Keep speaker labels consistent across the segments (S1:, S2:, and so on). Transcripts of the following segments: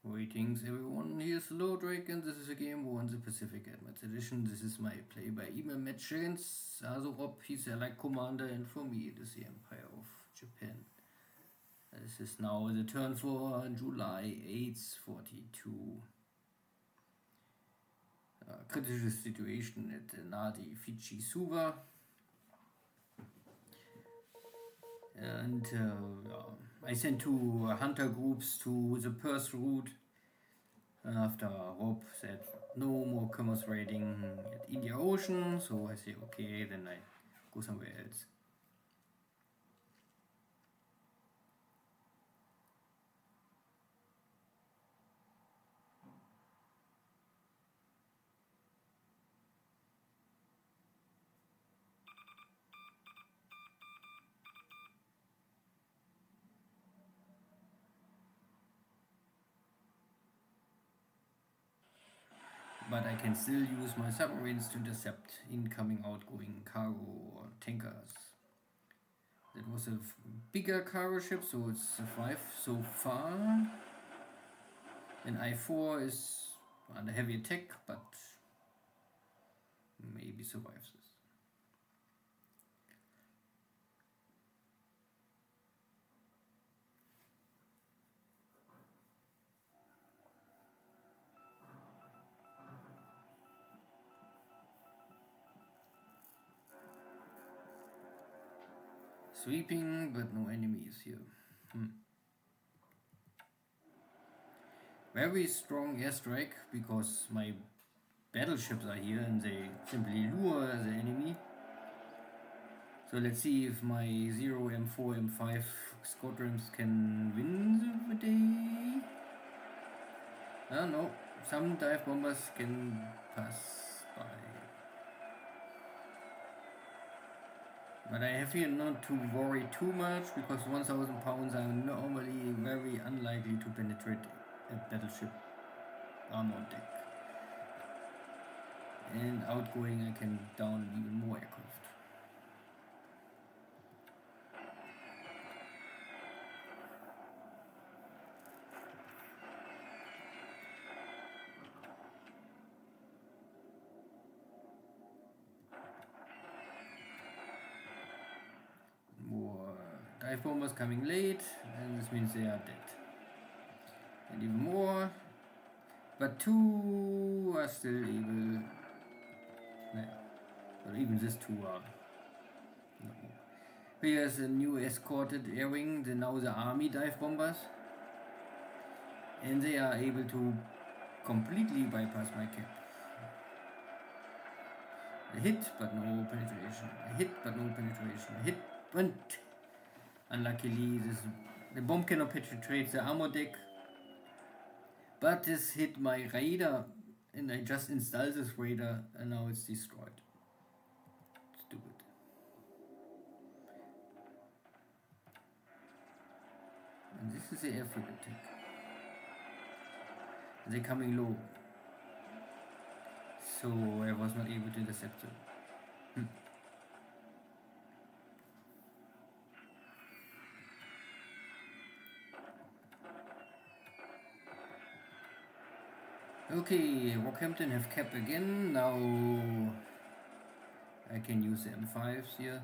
S1: Greetings everyone, here's Lodrik and this is a Game War in the Pacific Admits Edition. This is my play by email match against AsuRob. He's a light commander and for me it is the Empire of Japan. This is now the turn for July 8th, 42. Critical situation at the Nadi Fiji Suva. And I sent two hunter groups to the Perth route after Rob said no more commerce raiding at India Ocean, so I say okay, then I go somewhere else. But I can still use my submarines to intercept incoming, outgoing cargo or tankers. That was a bigger cargo ship, so it's survived so far. And I4 is under heavy attack, but maybe survives this. Sweeping, but no enemies here. Very strong airstrike because my battleships are here and they simply lure the enemy. So let's see if my 0, M4, M5 squadrons can win the day. No, some dive bombers can pass by. But I have here not to worry too much because 1,000 pounds are normally very unlikely to penetrate a battleship armor deck. And outgoing I can down even more aircraft. More dive bombers coming late, and this means they are dead. And even more, but two are still able. But even these two are not more. Here's a new escorted air wing, now the army dive bombers, and they are able to completely bypass my cap. A hit but no penetration, a hit but no penetration, a hit but unluckily the bomb cannot penetrate the armor deck, but this hit my radar and I just installed this radar and now it's destroyed. Stupid. And this is the airfield attack. They're coming low, so I was not able to intercept them. Okay, Rockhampton have cap again. Now I can use the M5s here.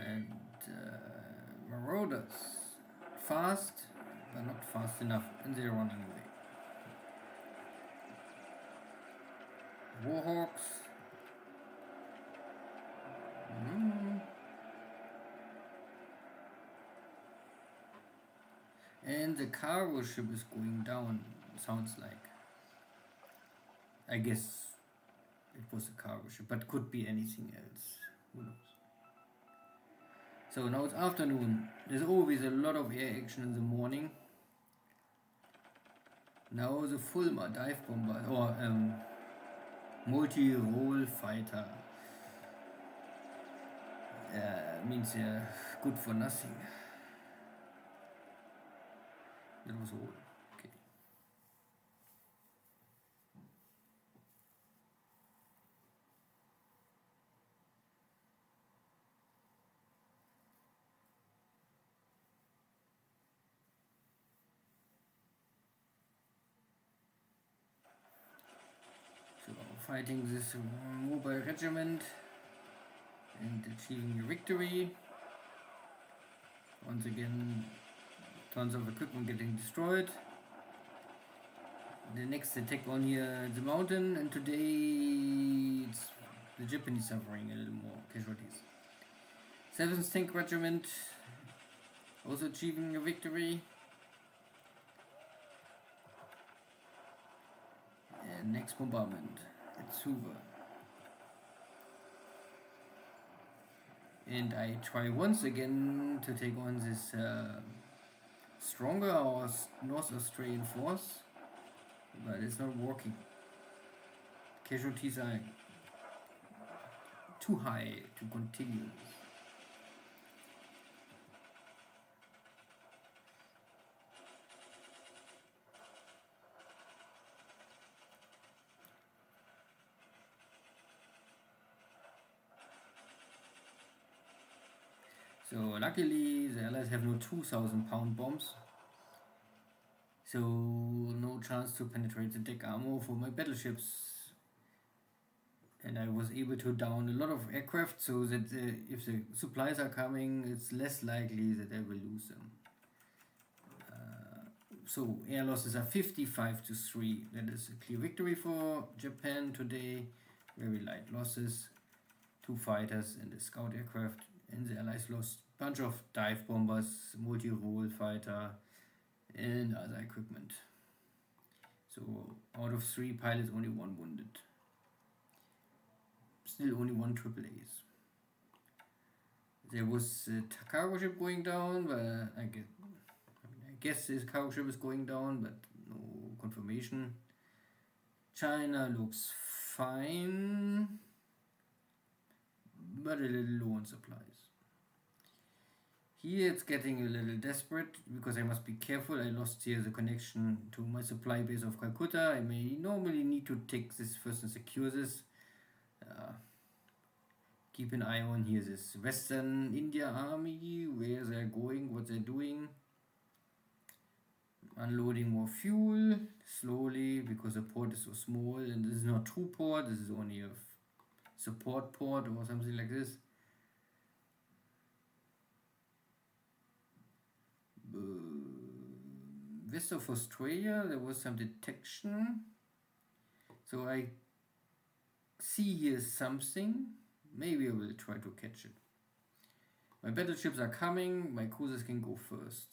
S1: And Marauders, fast, but not fast enough, and they're running away. Warhawks. And the cargo ship is going down, sounds like. I guess it was a cargo ship, but could be anything else. Who knows? So now it's afternoon. There's always a lot of air action in the morning. Now the Fulma dive bomber or multi-role fighter means they're good for nothing. That was all. Okay. fighting this mobile regiment and achieving a victory. Once again, tons of equipment getting destroyed. The next attack on here the mountain, and today it's the Japanese suffering a little more casualties. 7th Tank Regiment also achieving a victory. And next bombardment at Suva. And I try once again to take on this stronger North Australian force, but it's not working. Casualties are too high to continue. So luckily the Allies have no 2,000-pound bombs, so no chance to penetrate the deck armor for my battleships, and I was able to down a lot of aircraft, so that if the supplies are coming, it's less likely that I will lose them. So air losses are 55-3. That is a clear victory for Japan today. Very light losses, 2 fighters and a scout aircraft. And the Allies lost a bunch of dive bombers, multi-role fighter, and other equipment. So out of 3 pilots, only 1 wounded. Still only 1 AAAs. There was a cargo ship going down, but I guess this cargo ship is going down, but no confirmation. China looks fine, but a little low on supplies. Here it's getting a little desperate because I must be careful. I lost here the connection to my supply base of Calcutta. I may normally need to take this first and secure this. Keep an eye on here this Western India army, where they're going, what they're doing. Unloading more fuel slowly because the port is so small, and this is not true port, this is only a support port or something like this. West of Australia there was some detection, so I see here something. Maybe I will try to catch it. My battleships are coming, my cruisers can go first.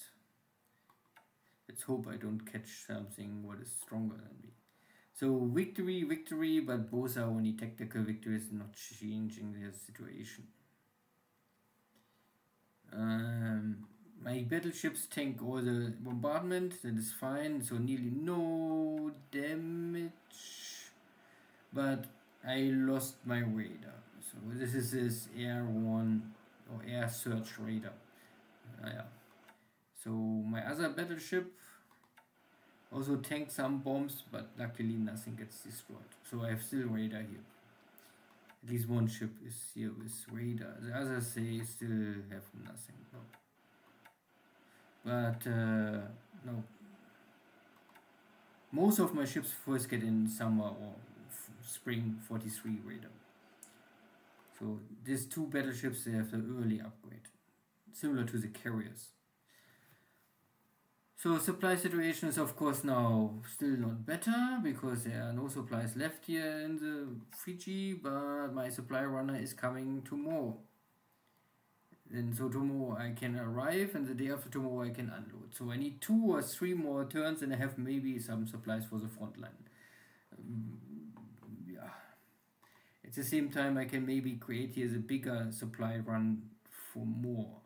S1: Let's hope I don't catch something what is stronger than me. So victory, but both are only tactical victories, not changing their situation. My battleships tank all the bombardment, that is fine, so nearly no damage, but I lost my radar. So this is this Air 1 or Air Search radar. Yeah. So my other battleship also tanked some bombs, but luckily nothing gets destroyed. So I have still radar here. At least 1 ship is here with radar. The others they still have nothing. No. But no. Most of my ships first get in summer or spring 43 radar. So these 2 battleships, they have the early upgrade, similar to the carriers. So supply situation is of course now still not better because there are no supplies left here in the Fiji, but my supply runner is coming tomorrow. And so tomorrow I can arrive, and the day after tomorrow I can unload. So I need 2 or 3 more turns, and I have maybe some supplies for the front line. Yeah. At the same time I can maybe create here the bigger supply run for more.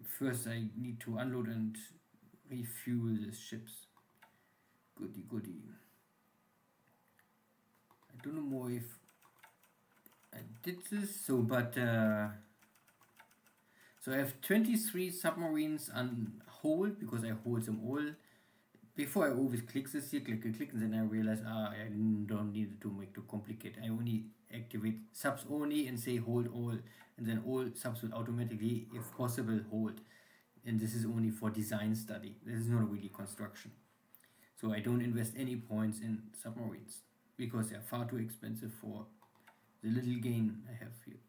S1: First I need to unload and refuel the ships. Goody. I don't know more if I did this, so so I have 23 submarines on hold because I hold them all. Before I always click this here, click, and then I realize I don't need it to make too complicated. I only activate subs only and say hold all, and then all subs will automatically, if possible, hold. And this is only for design study. This is not really construction. So I don't invest any points in submarines because they're far too expensive for the little gain I have here.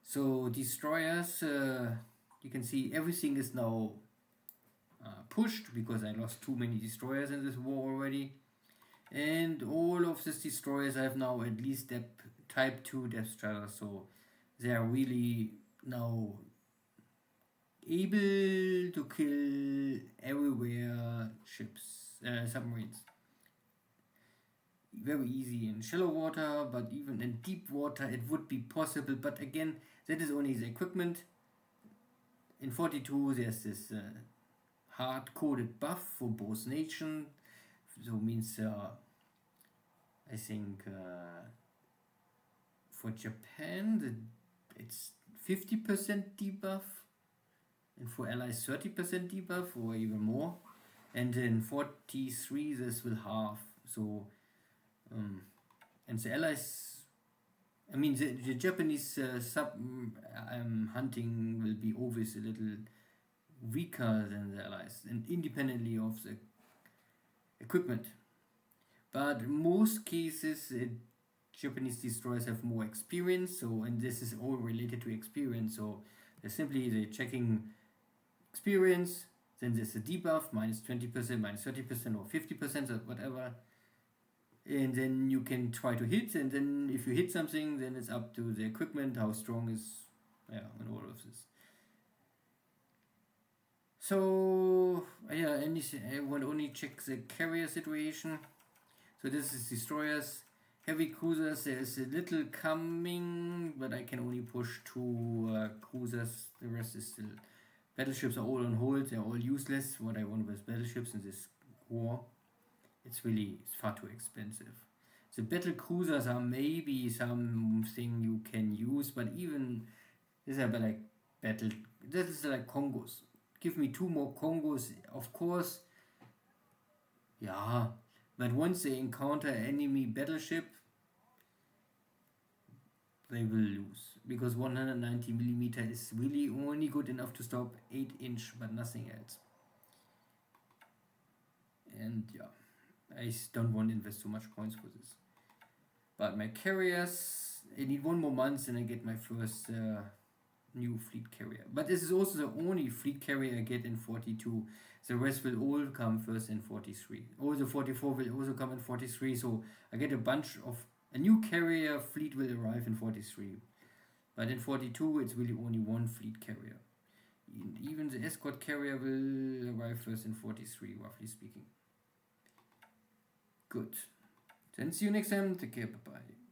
S1: So destroyers, you can see everything is now pushed because I lost too many destroyers in this war already. And all of these destroyers have now at least type 2 Death Strata, so they are really now able to kill everywhere ships, submarines. Very easy in shallow water, but even in deep water it would be possible, but again, that is only the equipment. In 42 there's this hard-coded buff for both nations, so means I think for Japan it's 50% debuff, and for allies 30% debuff or even more, and in 43 this will halve. So and the allies, I mean the Japanese sub hunting will be always a little weaker than the allies, and independently of the equipment. But in most cases Japanese destroyers have more experience, so, and this is all related to experience, so they're checking experience, then there's a debuff, minus 20%, minus 30% or 50% or whatever, and then you can try to hit, and then if you hit something, then it's up to the equipment, how strong is, and all of this. So I will only check the carrier situation. So this is destroyers, heavy cruisers, there's a little coming, but I can only push 2 cruisers, the rest is still, battleships are all on hold, they're all useless. What I want with battleships in this war, it's far too expensive. The battle cruisers are maybe something you can use, but even these are like this is like Congos. Give me 2 more Congos, of course, yeah, but once they encounter enemy battleship, they will lose, because 190mm is really only good enough to stop 8-inch, but nothing else. And yeah, I don't want to invest too much points for this. But my carriers, I need 1 more month and I get my first new fleet carrier. But this is also the only fleet carrier I get in 42. The rest will all come first in 43. Also 44 will also come in 43, so I get a new carrier fleet will arrive in 43. But in 42 it's really only 1 fleet carrier. Even the escort carrier will arrive first in 43, roughly speaking. Good. Then see you next time. Take care. Bye bye.